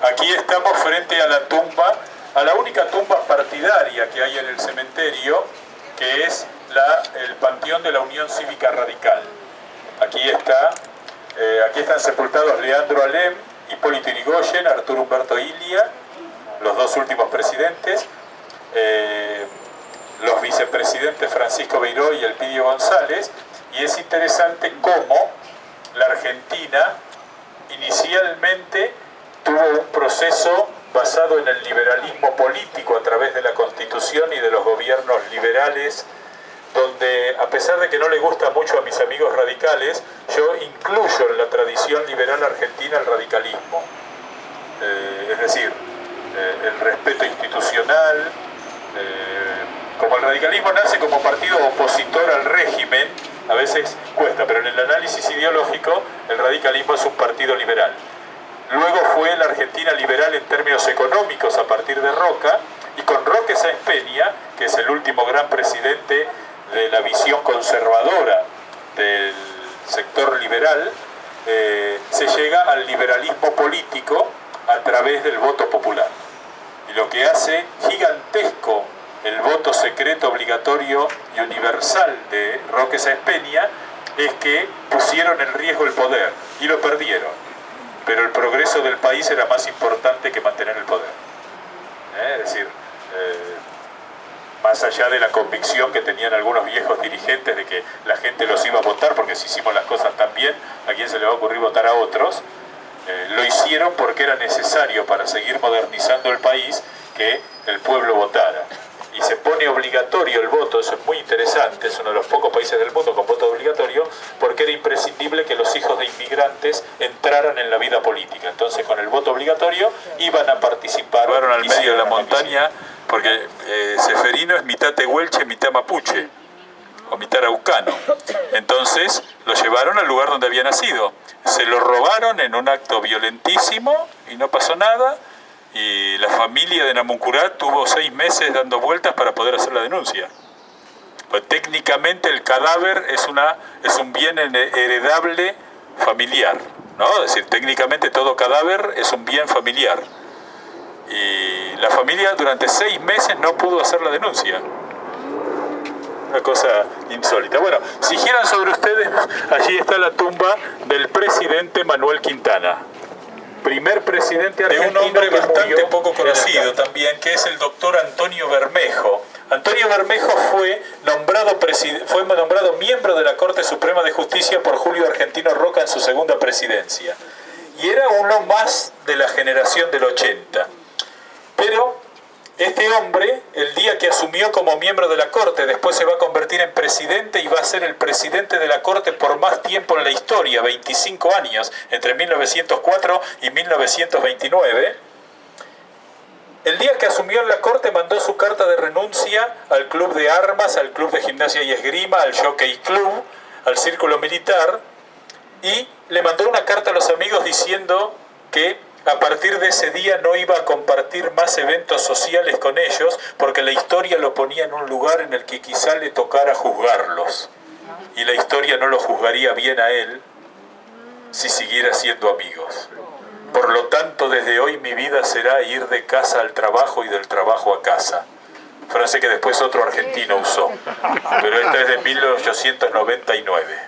Aquí estamos frente a la tumba, a la única tumba partidaria que hay en el cementerio, que es el Panteón de la Unión Cívica Radical. Aquí están sepultados Leandro Alem, Hipólito Yrigoyen, Arturo Umberto Illia, los dos últimos presidentes, los vicepresidentes Francisco Beiró y Elpidio González, y es interesante cómo la Argentina inicialmente tuvo un proceso basado en el liberalismo político a través de la Constitución y de los gobiernos liberales, donde, a pesar de que no le gusta mucho a mis amigos radicales, yo incluyo en la tradición liberal argentina el radicalismo. Es decir, el respeto institucional. Como el radicalismo nace como partido opositor al régimen, a veces cuesta, pero en el análisis ideológico el radicalismo es un partido liberal. Luego fue la Argentina liberal en términos económicos a partir de Roca, y con Roque Sáenz Peña, que es el último gran presidente de la visión conservadora del sector liberal, se llega al liberalismo político a través del voto popular. Y lo que hace gigantesco el voto secreto obligatorio y universal de Roque Sáenz Peña es que pusieron en riesgo el poder y lo perdieron. Pero el progreso del país era más importante que mantener el poder. Es decir, más allá de la convicción que tenían algunos viejos dirigentes de que la gente los iba a votar, porque si hicimos las cosas tan bien, ¿a quién se le va a ocurrir votar a otros? Lo hicieron porque era necesario para seguir modernizando el país que el pueblo votara. Y se pone obligatorio el voto, eso es muy interesante, es uno de los pocos países del mundo con voto obligatorio, porque era imprescindible que los hijos de inmigrantes entraran en la vida política. Entonces con el voto obligatorio iban a participar. Fueron al medio de la montaña, porque Seferino es mitad tehuelche, mitad mapuche, o mitad araucano. Entonces lo llevaron al lugar donde había nacido. Se lo robaron en un acto violentísimo y no pasó nada. Y la familia de Namuncurá tuvo 6 meses dando vueltas para poder hacer la denuncia. Pues técnicamente el cadáver es un bien heredable familiar, ¿no? Es decir, técnicamente todo cadáver es un bien familiar. Y la familia durante 6 meses no pudo hacer la denuncia. Una cosa insólita. Bueno, si giran sobre ustedes, allí está la tumba del presidente Manuel Quintana. Primer presidente argentino, de un hombre bastante poco conocido también, que es el doctor Antonio Bermejo. Antonio Bermejo fue nombrado miembro de la Corte Suprema de Justicia por Julio Argentino Roca en su segunda presidencia. Y era uno más de la generación del 80. Pero este hombre, el día que asumió como miembro de la Corte, después se va a convertir en presidente y va a ser el presidente de la Corte por más tiempo en la historia, 25 años, entre 1904 y 1929. El día que asumió en la Corte mandó su carta de renuncia al Club de Armas, al Club de Gimnasia y Esgrima, al Jockey Club, al Círculo Militar, y le mandó una carta a los amigos diciendo que a partir de ese día no iba a compartir más eventos sociales con ellos porque la historia lo ponía en un lugar en el que quizá le tocara juzgarlos. Y la historia no lo juzgaría bien a él si siguiera siendo amigos. Por lo tanto, desde hoy mi vida será ir de casa al trabajo y del trabajo a casa. Frase que después otro argentino usó. Pero esta es de 1899.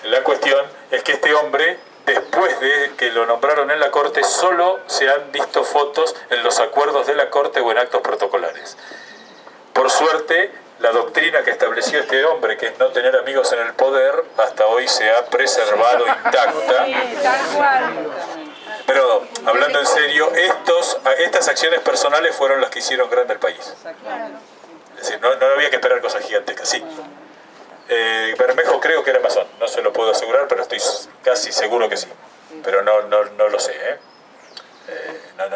La cuestión es que este hombre, después de que lo nombraron en la Corte, solo se han visto fotos en los acuerdos de la Corte o en actos protocolares. Por suerte, la doctrina que estableció este hombre, que es no tener amigos en el poder, hasta hoy se ha preservado intacta. Pero, hablando en serio, estas acciones personales fueron las que hicieron grande al país. Es decir, no había que esperar cosas gigantescas, sí. Bermejo creo que era masón, no se lo puedo asegurar, pero estoy casi seguro que sí. Pero no lo sé,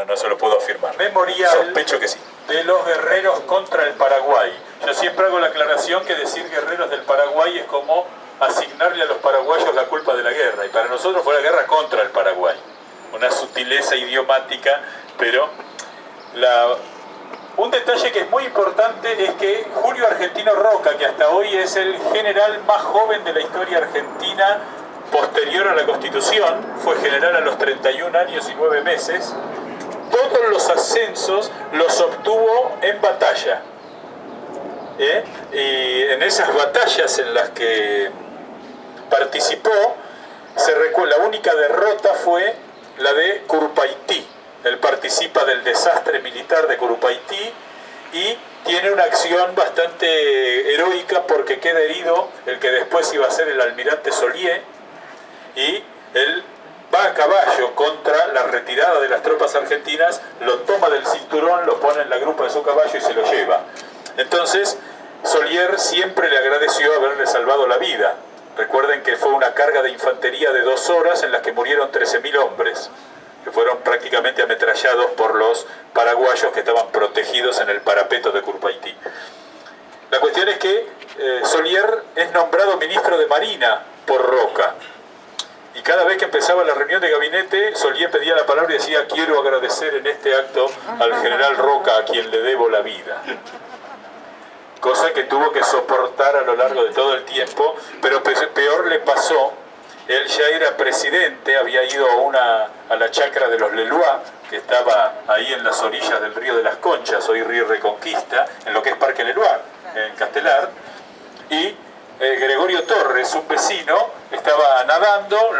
no se lo puedo afirmar. Memorial, sospecho que sí, de los guerreros contra el Paraguay. Yo siempre hago la aclaración que decir guerreros del Paraguay es como asignarle a los paraguayos la culpa de la guerra, y para nosotros fue la guerra contra el Paraguay. Una sutileza idiomática, pero un detalle que es muy importante es que Julio Argentino Roca, que hasta hoy es el general más joven de la historia argentina, posterior a la Constitución, fue general a los 31 años y 9 meses. Todos los ascensos los obtuvo en batalla. Y en esas batallas en las que participó, la única derrota fue la de Curupaytí. Él participa del desastre militar de Curupaytí y tiene una acción bastante heroica porque queda herido el que después iba a ser el almirante Solier, y él va a caballo contra la retirada de las tropas argentinas, lo toma del cinturón, lo pone en la grupa de su caballo y se lo lleva. Entonces, Solier siempre le agradeció haberle salvado la vida. Recuerden que fue una carga de infantería de 2 horas en las que murieron 13.000 hombres, que fueron prácticamente ametrallados por los paraguayos que estaban protegidos en el parapeto de Curupaytí. La cuestión es que Solier es nombrado ministro de Marina por Roca. Y cada vez que empezaba la reunión de gabinete, Solier pedía la palabra y decía: quiero agradecer en este acto al general Roca, a quien le debo la vida. Cosa que tuvo que soportar a lo largo de todo el tiempo, pero peor le pasó. Él ya era presidente, había ido a la chacra de los Lelois, que estaba ahí en las orillas del río de las Conchas, hoy río Reconquista, en lo que es Parque Lelois, en Castelar, y Gregorio Torres, un vecino, estaba nadando,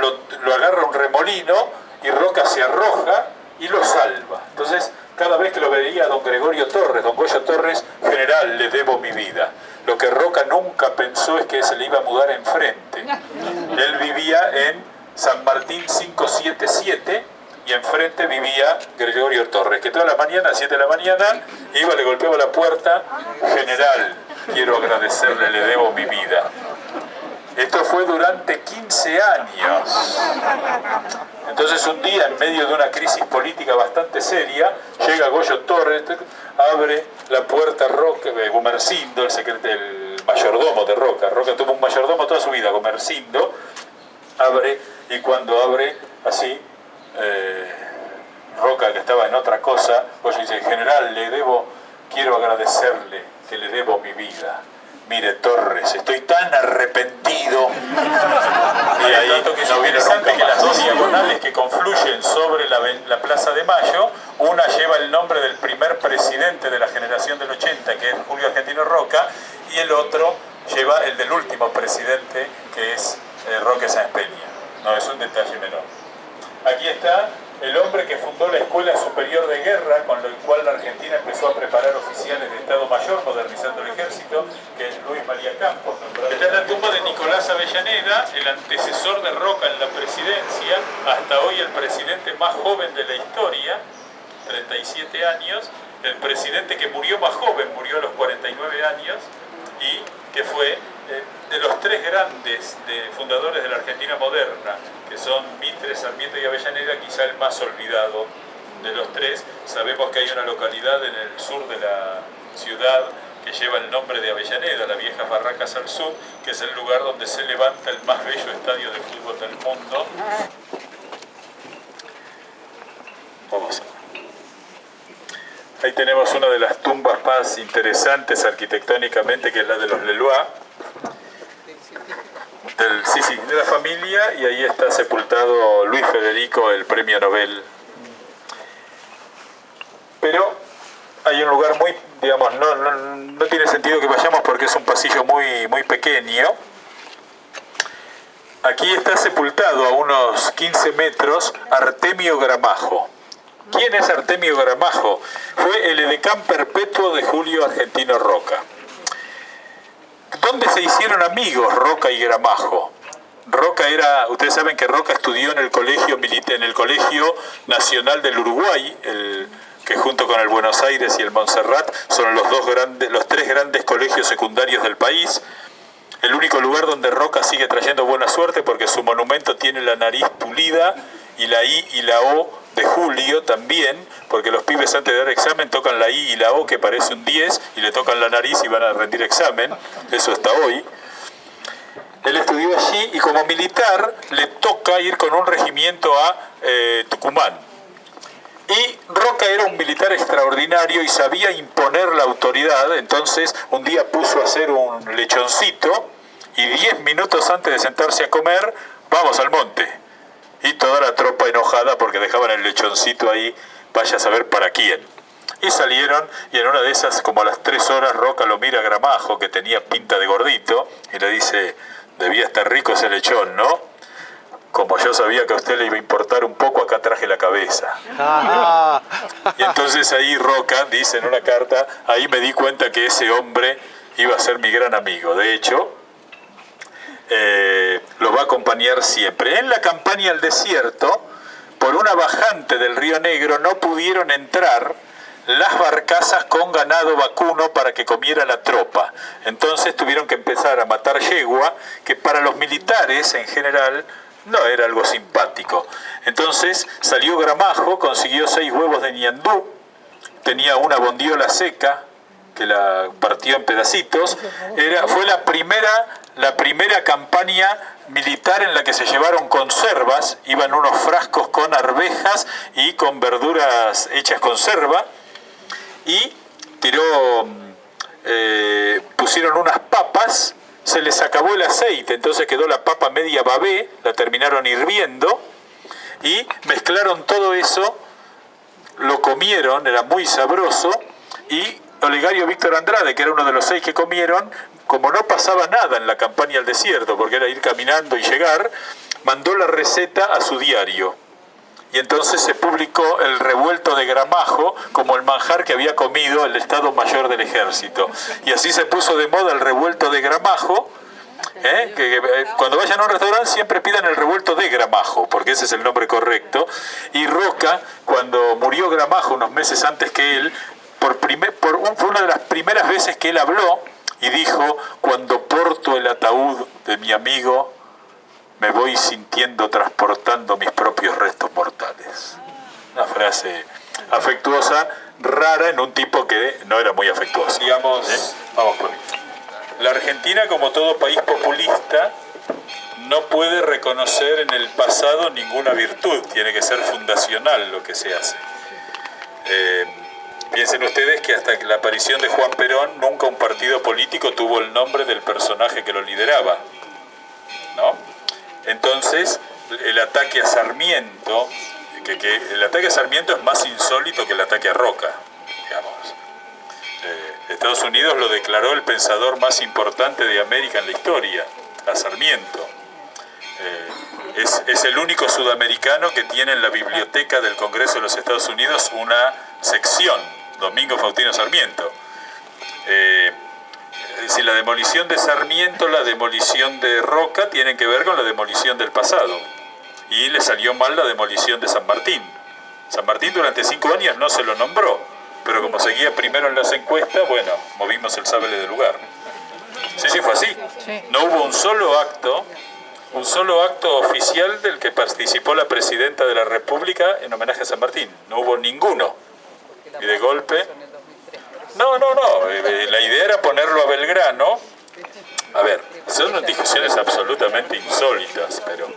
lo agarra un remolino y Roca se arroja y lo salva. Entonces, cada vez que lo veía don Gregorio Torres, don Goyo Torres: general, le debo mi vida. Lo que Roca nunca pensó es que se le iba a mudar enfrente. Él vivía en San Martín 577 y enfrente vivía Gregorio Torres, que toda la mañana, a 7 de la mañana, iba, le golpeaba la puerta: general, quiero agradecerle, le debo mi vida. Esto fue durante 15 años. Entonces, un día, en medio de una crisis política bastante seria, llega Goyo Torres, abre la puerta Roca, Gumersindo, el mayordomo de Roca. Roca tuvo un mayordomo toda su vida, Gumersindo. Abre, y cuando abre, así, Roca, que estaba en otra cosa, Goyo dice: general, quiero agradecerle, que le debo mi vida. Mire, Torres, estoy tan arrepentido. Y ahí tanto que es interesante que las 2 diagonales que confluyen sobre la Plaza de Mayo, una lleva el nombre del primer presidente de la generación del 80, que es Julio Argentino Roca, y el otro lleva el del último presidente, que es Roque Sáenz Peña. No, es un detalle menor. Aquí está el hombre que fundó la Escuela Superior de Guerra, con lo cual la Argentina empezó a preparar oficiales de Estado Mayor, modernizando el ejército, que es Luis María Campos. Está en la tumba de Nicolás Avellaneda, el antecesor de Roca en la presidencia, hasta hoy el presidente más joven de la historia, 37 años, el presidente que murió más joven, murió a los 49 años, y que fue de los 3 grandes fundadores de la Argentina moderna, que son Mitre, Sarmiento y Avellaneda, quizá el más olvidado de los 3. Sabemos que hay una localidad en el sur de la ciudad que lleva el nombre de Avellaneda, la vieja Barracas al sur, que es el lugar donde se levanta el más bello estadio de fútbol del mundo. Vamos. Ahí tenemos una de las tumbas más interesantes arquitectónicamente, que es la de los Lelois, de la familia, y ahí está sepultado Luis Federico, el premio Nobel. Pero hay un lugar muy, digamos, no tiene sentido que vayamos porque es un pasillo muy pequeño. Aquí está sepultado a unos 15 metros Artemio Gramajo. ¿Quién es Artemio Gramajo? Fue el edecán perpetuo de Julio Argentino Roca. ¿Dónde se hicieron amigos Roca y Gramajo? Roca ustedes saben que Roca estudió en el Colegio Nacional del Uruguay, que junto con el Buenos Aires y el Montserrat son los 3 grandes colegios secundarios del país. El único lugar donde Roca sigue trayendo buena suerte, porque su monumento tiene la nariz pulida, y la I y la O de Julio también, porque los pibes antes de dar examen tocan la I y la O, que parece un 10, y le tocan la nariz y van a rendir examen. Eso hasta hoy. Él estudió allí y como militar le toca ir con un regimiento a Tucumán. Y Roca era un militar extraordinario y sabía imponer la autoridad. Entonces un día puso a hacer un lechoncito y 10 minutos antes de sentarse a comer vamos al monte. Y toda la tropa enojada porque dejaban el lechoncito ahí, vaya a saber para quién. Y salieron, y en una de esas, como a las 3 horas, Roca lo mira a Gramajo, que tenía pinta de gordito, y le dice, debía estar rico ese lechón, ¿no? Como yo sabía que a usted le iba a importar un poco, acá traje la cabeza. Y entonces ahí Roca dice en una carta, ahí me di cuenta que ese hombre iba a ser mi gran amigo. De hecho, lo va a acompañar siempre. En la campaña al desierto, por una bajante del Río Negro, no pudieron entrar las barcazas con ganado vacuno para que comiera la tropa. Entonces tuvieron que empezar a matar yegua, que para los militares en general no era algo simpático. Entonces salió Gramajo, consiguió 6 huevos de ñandú, tenía una bondiola seca, que la partió en pedacitos. Fue la primera campaña militar en la que se llevaron conservas, iban unos frascos con arvejas y con verduras hechas conserva, y pusieron unas papas, se les acabó el aceite, entonces quedó la papa media babé, la terminaron hirviendo, y mezclaron todo eso, lo comieron, era muy sabroso, y Olegario Víctor Andrade, que era uno de los 6 que comieron, como no pasaba nada en la campaña al desierto, porque era ir caminando y llegar, mandó la receta a su diario. Y entonces se publicó el revuelto de Gramajo como el manjar que había comido el Estado Mayor del Ejército. Y así se puso de moda el revuelto de Gramajo, cuando vayan a un restaurante siempre pidan el revuelto de Gramajo, porque ese es el nombre correcto. Y Roca, cuando murió Gramajo unos meses antes que él, fue una de las primeras veces que él habló y dijo, cuando porto el ataúd de mi amigo, me voy sintiendo transportando mis propios restos mortales. Una frase afectuosa, rara en un tipo que no era muy afectuoso. Digamos, vamos por ahí. La Argentina, como todo país populista, no puede reconocer en el pasado ninguna virtud, tiene que ser fundacional lo que se hace. Piensen ustedes que hasta la aparición de Juan Perón, nunca un partido político tuvo el nombre del personaje que lo lideraba, ¿no? Entonces, el ataque a Sarmiento, el ataque a Sarmiento es más insólito que el ataque a Roca, digamos. Estados Unidos lo declaró el pensador más importante de América en la historia, a Sarmiento. Es el único sudamericano que tiene en la biblioteca del Congreso de los Estados Unidos una sección, Domingo Faustino Sarmiento. Si la demolición de Sarmiento, la demolición de Roca tienen que ver con la demolición del pasado. Y le salió mal la demolición de San Martín. San Martín durante 5 años no se lo nombró, pero como seguía primero en las encuestas, bueno, movimos el sable del lugar. Sí, fue así. No hubo un solo acto oficial del que participó la presidenta de la República en homenaje a San Martín. No hubo ninguno. Y de golpe... No, la idea era ponerlo a Belgrano. A ver, son discusiones absolutamente insólitas, pero...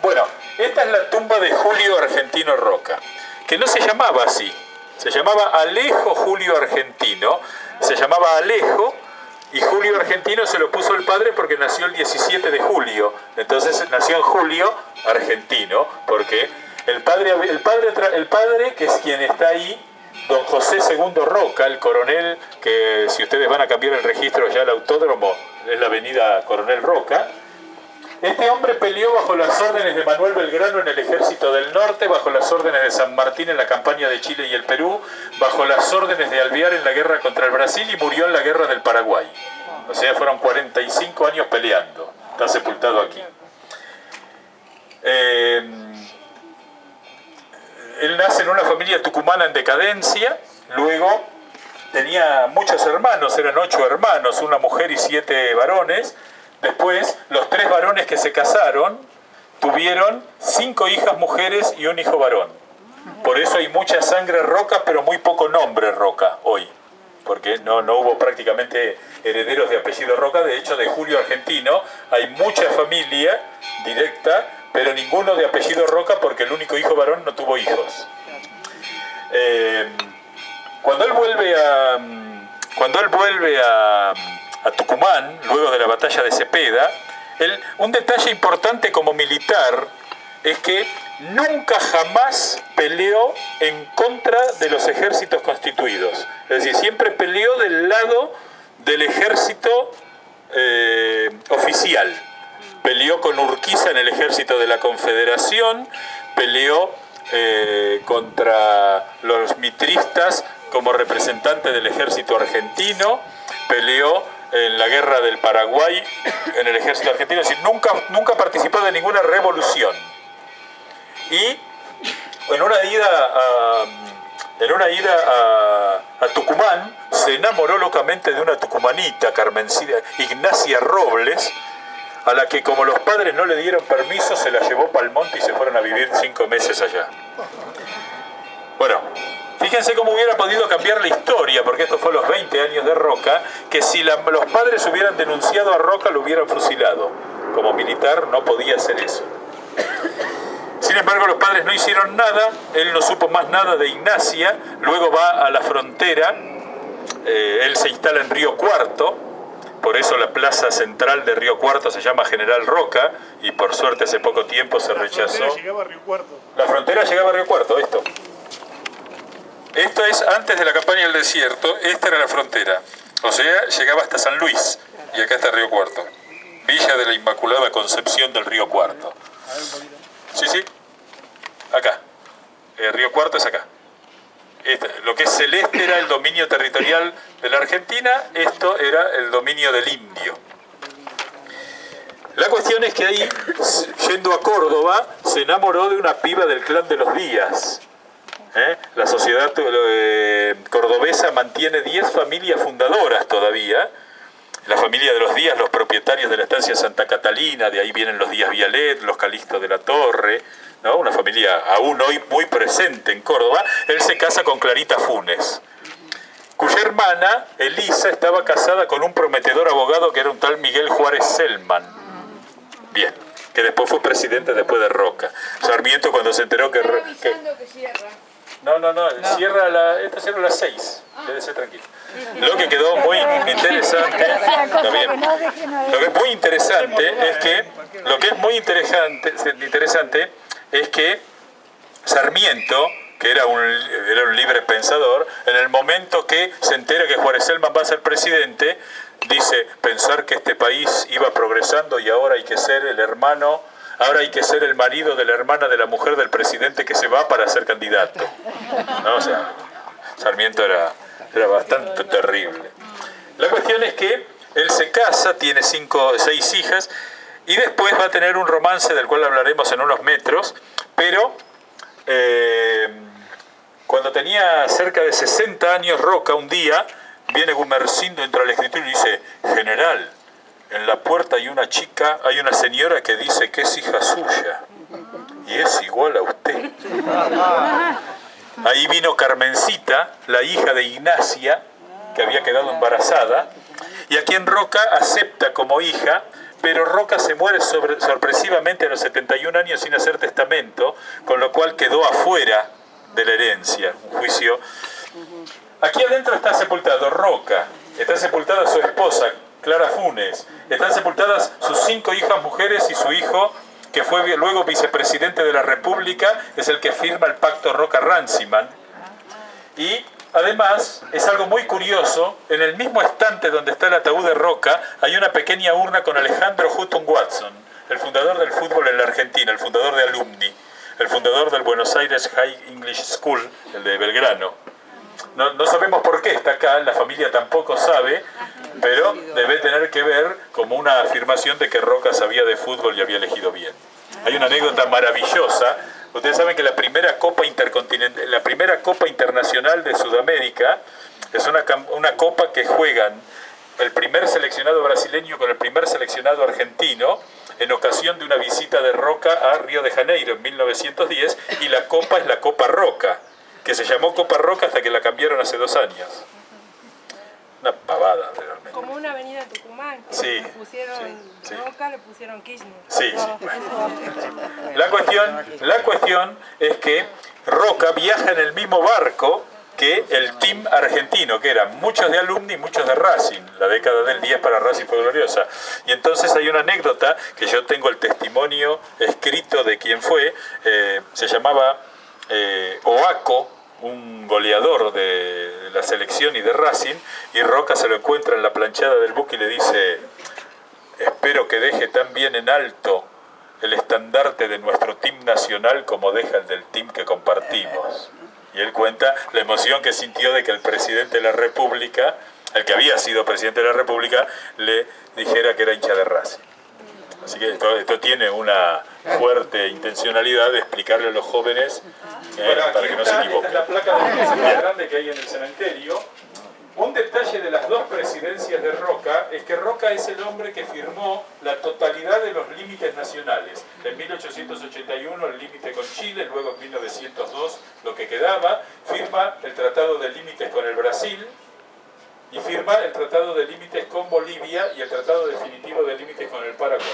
Bueno, esta es la tumba de Julio Argentino Roca, que no se llamaba así, se llamaba Alejo Julio Argentino, se llamaba Alejo, y Julio Argentino se lo puso el padre porque nació el 17 de julio, entonces nació en Julio Argentino, porque el padre que es quien está ahí, don José II Roca, el coronel, que si ustedes van a cambiar el registro ya el autódromo, es la avenida Coronel Roca. Este hombre peleó bajo las órdenes de Manuel Belgrano en el Ejército del Norte, bajo las órdenes de San Martín en la campaña de Chile y el Perú, bajo las órdenes de Alvear en la guerra contra el Brasil y murió en la guerra del Paraguay. O sea, fueron 45 años peleando. Está sepultado aquí. Él nace en una familia tucumana en decadencia, luego tenía muchos hermanos, eran 8 hermanos, una mujer y 7 varones. Después, los 3 varones que se casaron tuvieron 5 hijas mujeres y un hijo varón. Por eso hay mucha sangre Roca, pero muy poco nombre Roca hoy, porque no hubo prácticamente herederos de apellido Roca. De hecho, de Julio Argentino hay mucha familia directa, pero ninguno de apellido Roca porque el único hijo varón no tuvo hijos. Cuando él vuelve a Tucumán, luego de la batalla de Cepeda, Un detalle importante como militar es que nunca jamás peleó en contra de los ejércitos constituidos. Es decir, siempre peleó del lado del ejército oficial. Peleó con Urquiza en el ejército de la Confederación, peleó contra los mitristas como representante del ejército argentino, peleó en la guerra del Paraguay en el ejército argentino, es decir, nunca participó de ninguna revolución. Y en una ida a Tucumán se enamoró locamente de una tucumanita, Ignacia Robles, a la que como los padres no le dieron permiso se la llevó para el monte y se fueron a vivir 5 meses allá. Bueno, fíjense cómo hubiera podido cambiar la historia, porque esto fue a los 20 años de Roca, que si los padres hubieran denunciado a Roca lo hubieran fusilado. Como militar no podía hacer eso. Sin embargo, los padres no hicieron nada, él no supo más nada de Ignacia, luego va a la frontera, él se instala en Río Cuarto, por eso la plaza central de Río Cuarto se llama General Roca, y por suerte hace poco tiempo se rechazó. La frontera llegaba a Río Cuarto. La frontera llegaba a Río Cuarto, esto. Esto es antes de la campaña del desierto, esta era la frontera. O sea, llegaba hasta San Luis, y acá está Río Cuarto. Villa de la Inmaculada Concepción del Río Cuarto. Sí, sí, acá. Río Cuarto es acá. Lo que es celeste era el dominio territorial de la Argentina, esto era el dominio del indio. La cuestión es que ahí, yendo a Córdoba, se enamoró de una piba del clan de los Díaz. La sociedad cordobesa mantiene 10 familias fundadoras todavía. La familia de los Díaz, los propietarios de la estancia Santa Catalina, de ahí vienen los Díaz Vialet, los Calixto de la Torre, ¿no? Una familia aún hoy muy presente en Córdoba. Él se casa con Clarita Funes, cuya hermana, Elisa, estaba casada con un prometedor abogado que era un tal Miguel Juárez Selman. Bien, que después fue presidente después de Roca. Sarmiento cuando se enteró que cierra. No, esta cierra a las 6, quédese tranquilo. Lo que quedó muy interesante, lo que es muy interesante es que Sarmiento, que era un libre pensador, en el momento que se entera que Juárez Selman va a ser presidente, dice, pensar que este país iba progresando y ahora hay que ser el hermano, ahora hay que ser el marido de la hermana de la mujer del presidente que se va para ser candidato. ¿No? O sea, Sarmiento era bastante terrible. La cuestión es que él se casa, tiene 6 hijas, y después va a tener un romance del cual hablaremos en unos metros, pero cuando tenía cerca de 60 años Roca, un día, viene Gumersindo, entra al escritorio y dice, general, en la puerta hay una señora que dice que es hija suya, y es igual a usted. Ahí vino Carmencita, la hija de Ignacia, que había quedado embarazada, y a quien Roca acepta como hija, pero Roca se muere sorpresivamente a los 71 años sin hacer testamento, con lo cual quedó afuera de la herencia, un juicio. Aquí adentro está sepultado Roca, está sepultada su esposa, Clara Funes, están sepultadas sus 5 hijas mujeres y su hijo, que fue luego vicepresidente de la República, es el que firma el pacto Roca-Ranciman. Y además, es algo muy curioso, en el mismo estante donde está el ataúd de Roca, hay una pequeña urna con Alejandro Hutton Watson, el fundador del fútbol en la Argentina, el fundador de Alumni, el fundador del Buenos Aires High English School, el de Belgrano. No sabemos por qué está acá, la familia tampoco sabe, pero debe tener que ver como una afirmación de que Roca sabía de fútbol y había elegido bien. Hay una anécdota maravillosa. Ustedes saben que la primera Copa Internacional de Sudamérica es una copa que juegan el primer seleccionado brasileño con el primer seleccionado argentino en ocasión de una visita de Roca a Río de Janeiro en 1910, y la copa es la Copa Roca, que se llamó Copa Roca hasta que la cambiaron hace 2 años. Una pavada, realmente. Como una avenida Tucumán, que sí, le pusieron sí. Roca, le pusieron Kirchner. Sí, sí. La cuestión es que Roca viaja en el mismo barco que el team argentino, que eran muchos de Alumni y muchos de Racing. La década del 10 para Racing fue gloriosa. Y entonces hay una anécdota, que yo tengo el testimonio escrito de quién fue, se llamaba Oaco, un goleador de la selección y de Racing, y Roca se lo encuentra en la planchada del buque y le dice: espero que deje tan bien en alto el estandarte de nuestro team nacional como deja el del team que compartimos. Y él cuenta la emoción que sintió de que el presidente de la República, el que había sido presidente de la República, le dijera que era hincha de Racing. Así que esto tiene una fuerte intencionalidad de explicarle a los jóvenes para que no se equivoquen. Esta es la placa de más grande que hay en el cementerio. Un detalle de las dos presidencias de Roca es que Roca es el hombre que firmó la totalidad de los límites nacionales. En 1881 el límite con Chile, luego en 1902 lo que quedaba, firma el Tratado de Límites con el Brasil y firma el Tratado de Límites con Bolivia y el Tratado Definitivo de Límites con el Paraguay.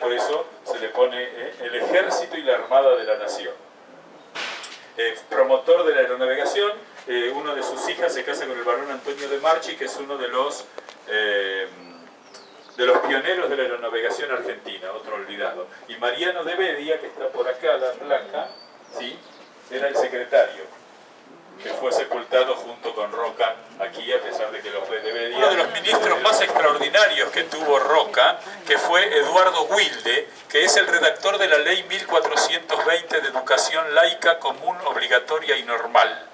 Por eso se le pone el Ejército y la Armada de la Nación. Promotor de la aeronavegación, uno de sus hijas se casa con el barón Antonio de Marchi, que es uno de los pioneros de la aeronavegación argentina, otro olvidado. Y Mariano de Bedia, que está por acá, la placa, ¿sí?, era el secretario, que fue sepultado junto con Roca aquí, a pesar de que lo fue de Bedia. Uno de los ministros más extraordinarios que tuvo Roca, que fue Eduardo Wilde, que es el redactor de la ley 1420 de educación laica, común, obligatoria y normal.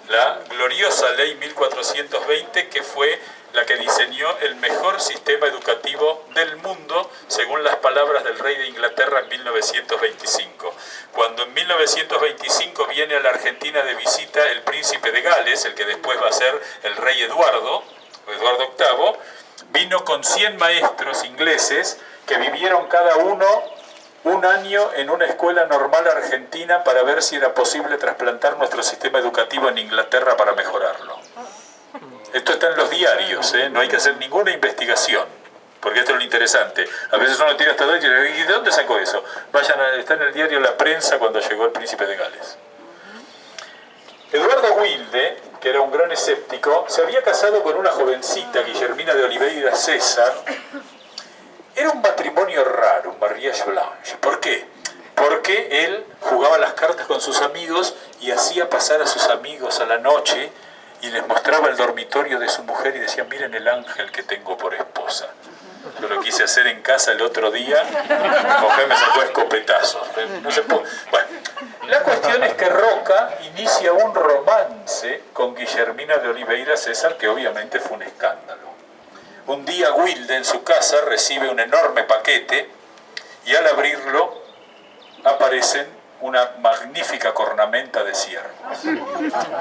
La gloriosa ley 1420, que fue la que diseñó el mejor sistema educativo del mundo, según las palabras del rey de Inglaterra en 1925. Cuando en 1925 viene a la Argentina de visita el príncipe de Gales, el que después va a ser el rey Eduardo VIII, vino con 100 maestros ingleses que vivieron cada uno un año en una escuela normal argentina para ver si era posible trasplantar nuestro sistema educativo en Inglaterra para mejorarlo. Esto está en los diarios, no hay que hacer ninguna investigación, porque esto es lo interesante. A veces uno tira hasta y dice: ¿y de dónde sacó eso? Está en el diario La Prensa cuando llegó el príncipe de Gales. Eduardo Wilde, que era un gran escéptico, se había casado con una jovencita, Guillermina de Oliveira César. Era un matrimonio raro, un mariage blanche. ¿Por qué? Porque él jugaba las cartas con sus amigos y hacía pasar a sus amigos a la noche y les mostraba el dormitorio de su mujer y decía: miren el ángel que tengo por esposa. Yo lo quise hacer en casa el otro día, mi mujer me sacó escopetazos. No se puede. Bueno, la cuestión es que Roca inicia un romance con Guillermina de Oliveira César, que obviamente fue un escándalo. Un día Wilde en su casa recibe un enorme paquete y al abrirlo aparecen una magnífica cornamenta de ciervos.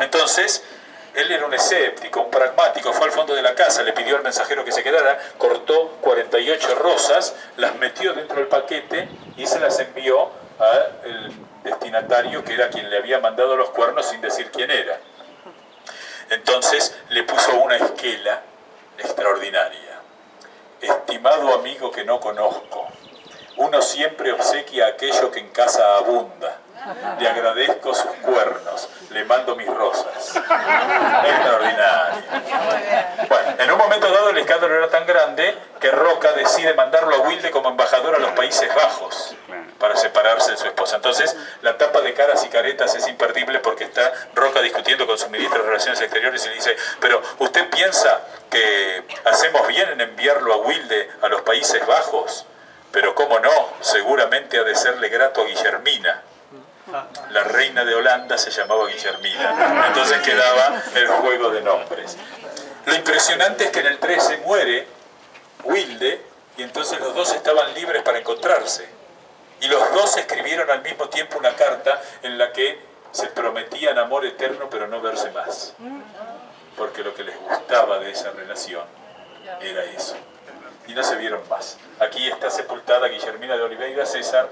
Entonces, él era un escéptico, un pragmático, fue al fondo de la casa, le pidió al mensajero que se quedara, cortó 48 rosas, las metió dentro del paquete y se las envió al destinatario, que era quien le había mandado los cuernos sin decir quién era. Entonces le puso una esquela extraordinaria: estimado amigo que no conozco, uno siempre obsequia aquello que en casa abunda. Le agradezco sus cuernos, le mando mis rosas. Extraordinario. Bueno, en un momento dado el escándalo era tan grande que Roca decide mandarlo a Wilde como embajador a los Países Bajos para separarse de su esposa. Entonces, la tapa de Caras y Caretas es imperdible porque está Roca discutiendo con su ministro de Relaciones Exteriores y le dice: pero ¿usted piensa que hacemos bien en enviarlo a Wilde a los Países Bajos? Pero cómo no, seguramente ha de serle grato a Guillermina. La reina de Holanda se llamaba Guillermina, entonces quedaba el juego de nombres. Lo impresionante es que en el 13 muere Wilde y entonces los dos estaban libres para encontrarse. Y los dos escribieron al mismo tiempo una carta en la que se prometían amor eterno pero no verse más. Porque lo que les gustaba de esa relación era eso. Y no se vieron más. Aquí está sepultada Guillermina de Oliveira César,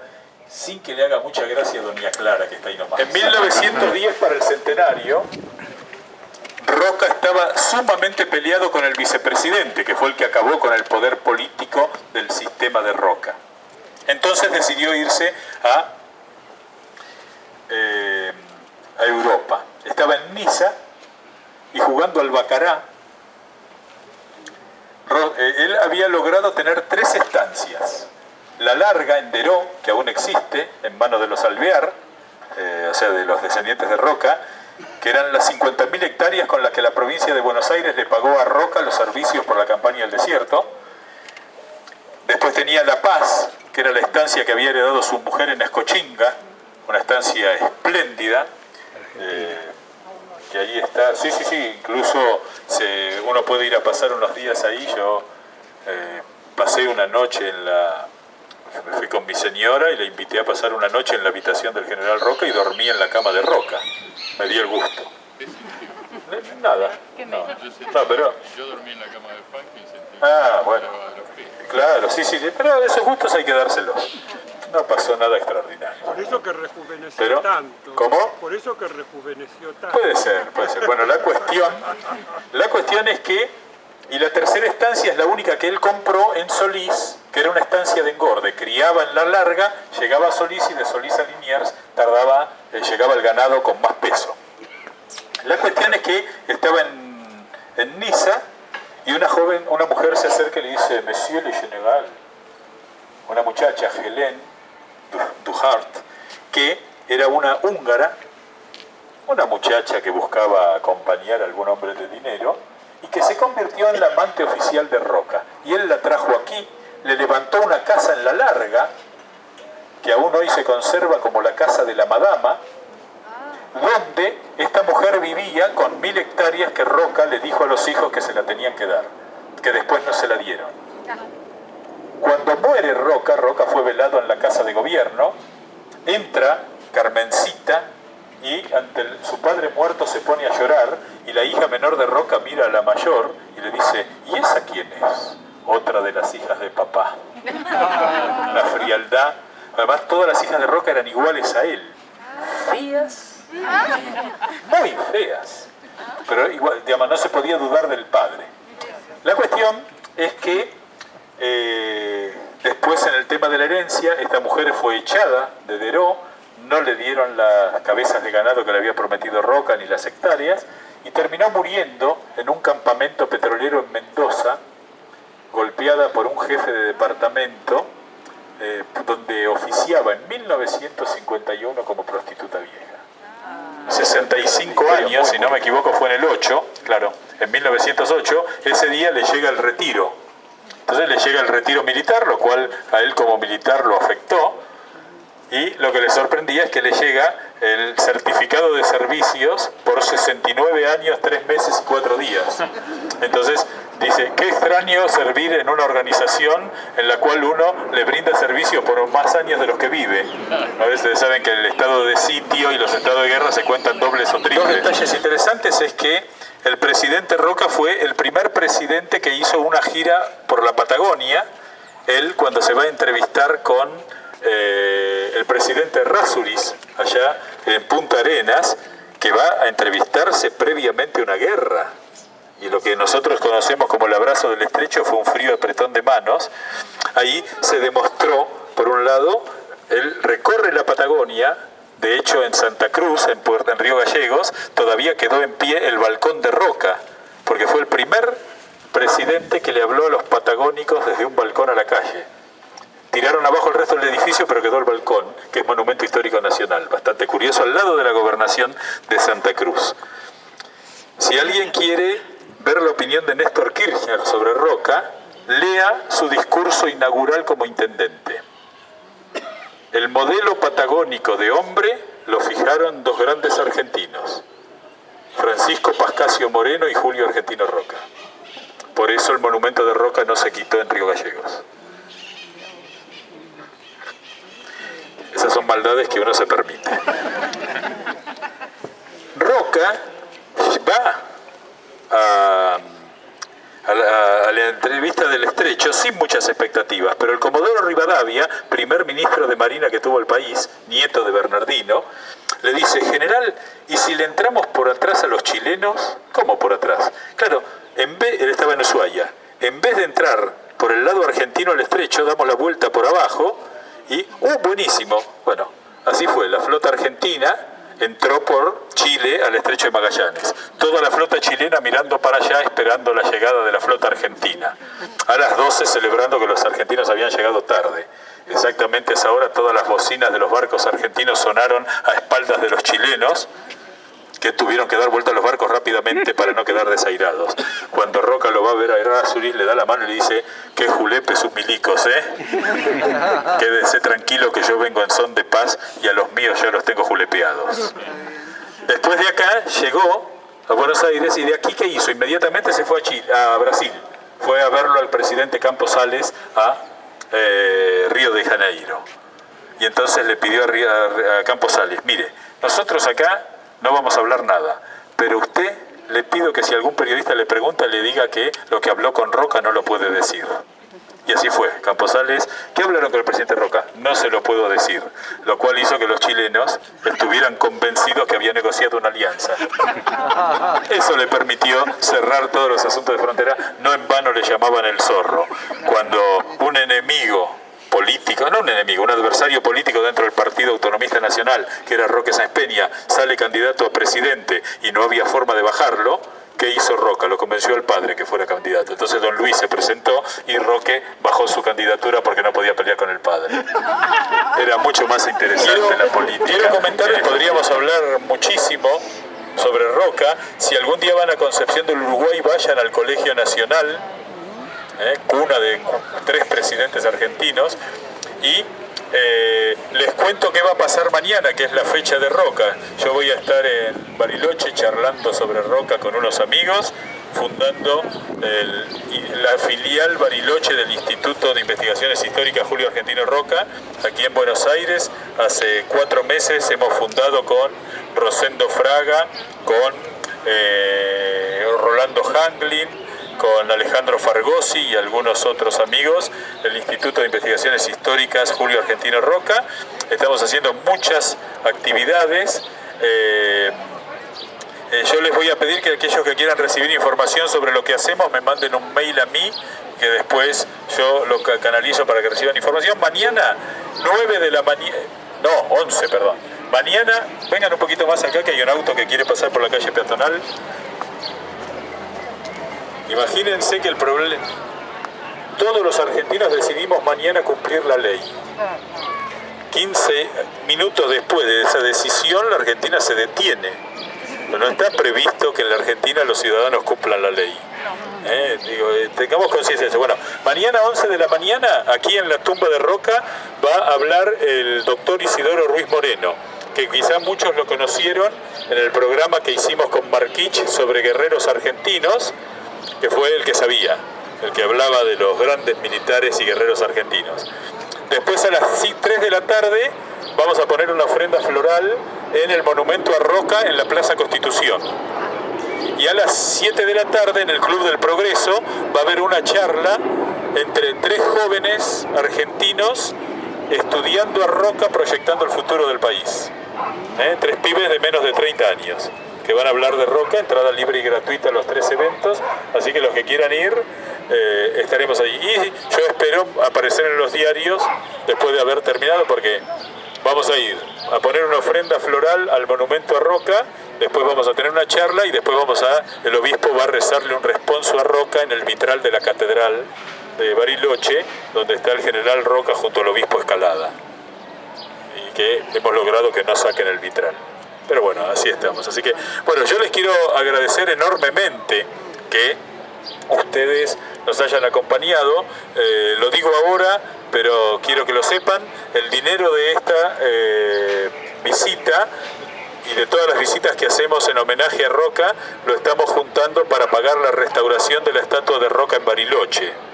sin que le haga mucha gracia a doña Clara, que está ahí nomás. En 1910, para el centenario, Roca estaba sumamente peleado con el vicepresidente, que fue el que acabó con el poder político del sistema de Roca. Entonces decidió irse a Europa. estaba en Niza y jugando al Bacará, él había logrado tener 3 estancias. La Larga en Deró, que aún existe, en manos de los Alvear, o sea, de los descendientes de Roca, que eran las 50.000 hectáreas con las que la provincia de Buenos Aires le pagó a Roca los servicios por la campaña del desierto. Después tenía La Paz, que era la estancia que había heredado su mujer en Escochinga, una estancia espléndida, que ahí está, sí, incluso uno puede ir a pasar unos días ahí. Yo pasé una noche me fui con mi señora y le invité a pasar una noche en la habitación del general Roca y dormí en la cama de Roca. Me di el gusto. Nada. No, pero... Yo dormí en la cama de Franklin y sentí bueno. Claro, sí, pero esos gustos hay que dárselos. No pasó nada extraordinario. Por eso que rejuveneció tanto. ¿Cómo? Por eso que rejuveneció tanto. Puede ser. Bueno, la cuestión es que, y la tercera estancia es la única que él compró en Solís, que era una estancia de engorde. Criaba en La Larga, llegaba a Solís y de Solís a Liniers llegaba el ganado con más peso. La cuestión es que estaba en Niza y una mujer se acerca y le dice: Monsieur le Général, una muchacha, Hélène Duhart, que era una húngara, una muchacha que buscaba acompañar a algún hombre de dinero y que se convirtió en la amante oficial de Roca. Y él la trajo aquí, le levantó una casa en La Larga, que aún hoy se conserva como la casa de la Madama, donde esta mujer vivía con 1.000 hectáreas que Roca le dijo a los hijos que se la tenían que dar, que después no se la dieron. Cuando muere Roca fue velado en la casa de gobierno, entra Carmencita y ante su padre muerto se pone a llorar y la hija menor de Roca mira a la mayor y le dice: ¿y esa quién es? Otra de las hijas de papá. La frialdad. Además, todas las hijas de Roca eran iguales a él. Feas. Muy feas. Pero igual, digamos, no se podía dudar del padre. La cuestión es que después, en el tema de la herencia, esta mujer fue echada de Deró, no le dieron las cabezas de ganado que le había prometido Roca ni las hectáreas, y terminó muriendo en un campamento petrolero en Mendoza, golpeada por un jefe de departamento donde oficiaba en 1951 como prostituta vieja. 65 años, si no me equivoco, fue en el 8, claro, en 1908, ese día le llega el retiro. Entonces le llega el retiro militar, lo cual a él como militar lo afectó, y lo que le sorprendía es que le llega el certificado de servicios por 69 años, 3 meses y 4 días. Entonces dice: qué extraño servir en una organización en la cual uno le brinda servicio por más años de los que vive. A veces saben que el estado de sitio y los estados de guerra se cuentan dobles o triples. Dos detalles interesantes es que el presidente Roca fue el primer presidente que hizo una gira por la Patagonia. Él, cuando se va a entrevistar con el presidente Errázuriz, allá en Punta Arenas, que va a entrevistarse previamente a una guerra. Y lo que nosotros conocemos como el abrazo del estrecho fue un frío apretón de manos. Ahí se demostró, por un lado, él recorre la Patagonia. De hecho, en Santa Cruz, en Río Gallegos, todavía quedó en pie el balcón de Roca, porque fue el primer presidente que le habló a los patagónicos desde un balcón a la calle. Tiraron abajo el resto del edificio, pero quedó el balcón, que es Monumento Histórico Nacional, bastante curioso, al lado de la gobernación de Santa Cruz. Si alguien quiere ver la opinión de Néstor Kirchner sobre Roca, lea su discurso inaugural como intendente. El modelo patagónico de hombre lo fijaron 2 grandes argentinos, Francisco Pascasio Moreno y Julio Argentino Roca. Por eso el monumento de Roca no se quitó en Río Gallegos. Esas son maldades que uno se permite. Roca va a la entrevista del Estrecho sin muchas expectativas, pero el Comodoro Rivadavia, primer ministro de Marina que tuvo el país, nieto de Bernardino, le dice: general, ¿y si le entramos por atrás a los chilenos? ¿Cómo por atrás? Claro, él estaba en Ushuaia, en vez de entrar por el lado argentino al Estrecho, damos la vuelta por abajo y, buenísimo. Bueno, así fue, la flota argentina entró por Chile al estrecho de Magallanes. Toda la flota chilena mirando para allá esperando la llegada de la flota argentina. A las 12 celebrando que los argentinos habían llegado tarde. Exactamente a esa hora todas las bocinas de los barcos argentinos sonaron a espaldas de los chilenos, que tuvieron que dar vuelta a los barcos rápidamente para no quedar desairados. Cuando Roca lo va a ver a Errázuriz, le da la mano y le dice: "Qué julepe sus milicos, quédese tranquilo que yo vengo en son de paz y a los míos ya los tengo julepeados". Después de acá llegó a Buenos Aires y de aquí, ¿qué hizo? Inmediatamente se fue a Brasil. Fue a verlo al presidente Campos Sales a Río de Janeiro. Y entonces le pidió a Campos Sales: "Mire, nosotros acá no vamos a hablar nada, pero usted le pido que si algún periodista le pregunta, le diga que lo que habló con Roca no lo puede decir". Y así fue. Campos Sales: "¿Qué hablaron con el presidente Roca?". "No se lo puedo decir", lo cual hizo que los chilenos estuvieran convencidos que había negociado una alianza. Eso le permitió cerrar todos los asuntos de frontera. No en vano le llamaban el zorro. Cuando un enemigo político, no un enemigo, un adversario político dentro del Partido Autonomista Nacional, que era Roque Sáenz Peña, sale candidato a presidente y no había forma de bajarlo, ¿qué hizo Roca? Lo convenció al padre que fuera candidato. Entonces don Luis se presentó y Roque bajó su candidatura porque no podía pelear con el padre. Era mucho más interesante la política. Quiero comentarles, podríamos hablar muchísimo sobre Roca. Si algún día van a Concepción del Uruguay, vayan al Colegio Nacional, cuna de 3 presidentes argentinos, y les cuento qué va a pasar mañana, que es la fecha de Roca. Yo voy a estar en Bariloche charlando sobre Roca con unos amigos, fundando la filial Bariloche del Instituto de Investigaciones Históricas Julio Argentino Roca, aquí en Buenos Aires. Hace 4 meses hemos fundado con Rosendo Fraga, con Rolando Hanglin, con Alejandro Fargosi y algunos otros amigos del Instituto de Investigaciones Históricas Julio Argentino Roca. Estamos haciendo muchas actividades. Yo les voy a pedir que aquellos que quieran recibir información sobre lo que hacemos me manden un mail a mí, que después yo lo canalizo para que reciban información. Mañana, 9 de la mañana, no, 11, perdón. Mañana, vengan un poquito más acá, que hay un auto que quiere pasar por la calle peatonal. Imagínense que el problema... Todos los argentinos decidimos mañana cumplir la ley. 15 minutos después de esa decisión, la Argentina se detiene. No está previsto que en la Argentina los ciudadanos cumplan la ley. Tengamos conciencia de eso. Bueno, mañana 11 de la mañana, aquí en la tumba de Roca, va a hablar el doctor Isidoro Ruiz Moreno, que quizá muchos lo conocieron en el programa que hicimos con Marquich sobre guerreros argentinos, que fue el que sabía, el que hablaba de los grandes militares y guerreros argentinos. Después, a las 3 de la tarde, vamos a poner una ofrenda floral en el monumento a Roca en la Plaza Constitución. Y a las 7 de la tarde, en el Club del Progreso, va a haber una charla entre 3 jóvenes argentinos estudiando a Roca, proyectando el futuro del país. 3 pibes de menos de 30 años. Que van a hablar de Roca, entrada libre y gratuita a los 3 eventos, así que los que quieran ir, estaremos ahí. Y yo espero aparecer en los diarios después de haber terminado, porque vamos a ir a poner una ofrenda floral al monumento a Roca, después vamos a tener una charla y después el obispo va a rezarle un responso a Roca en el vitral de la catedral de Bariloche, donde está el general Roca junto al obispo Escalada, y que hemos logrado que no saquen el vitral. Pero bueno, así estamos. Así que, bueno, yo les quiero agradecer enormemente que ustedes nos hayan acompañado. Lo digo ahora, pero quiero que lo sepan. El dinero de esta visita y de todas las visitas que hacemos en homenaje a Roca, lo estamos juntando para pagar la restauración de la estatua de Roca en Bariloche.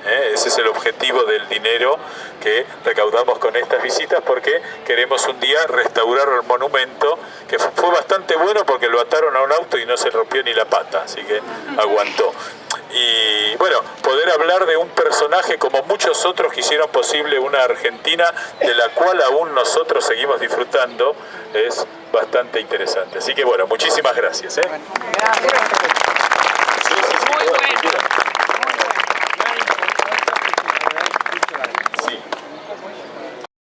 Ese es el objetivo del dinero que recaudamos con estas visitas, porque queremos un día restaurar el monumento, que fue bastante bueno porque lo ataron a un auto y no se rompió ni la pata, así que aguantó. Y bueno, poder hablar de un personaje como muchos otros que hicieron posible una Argentina de la cual aún nosotros seguimos disfrutando, es bastante interesante. Así que bueno, muchísimas gracias. Gracias.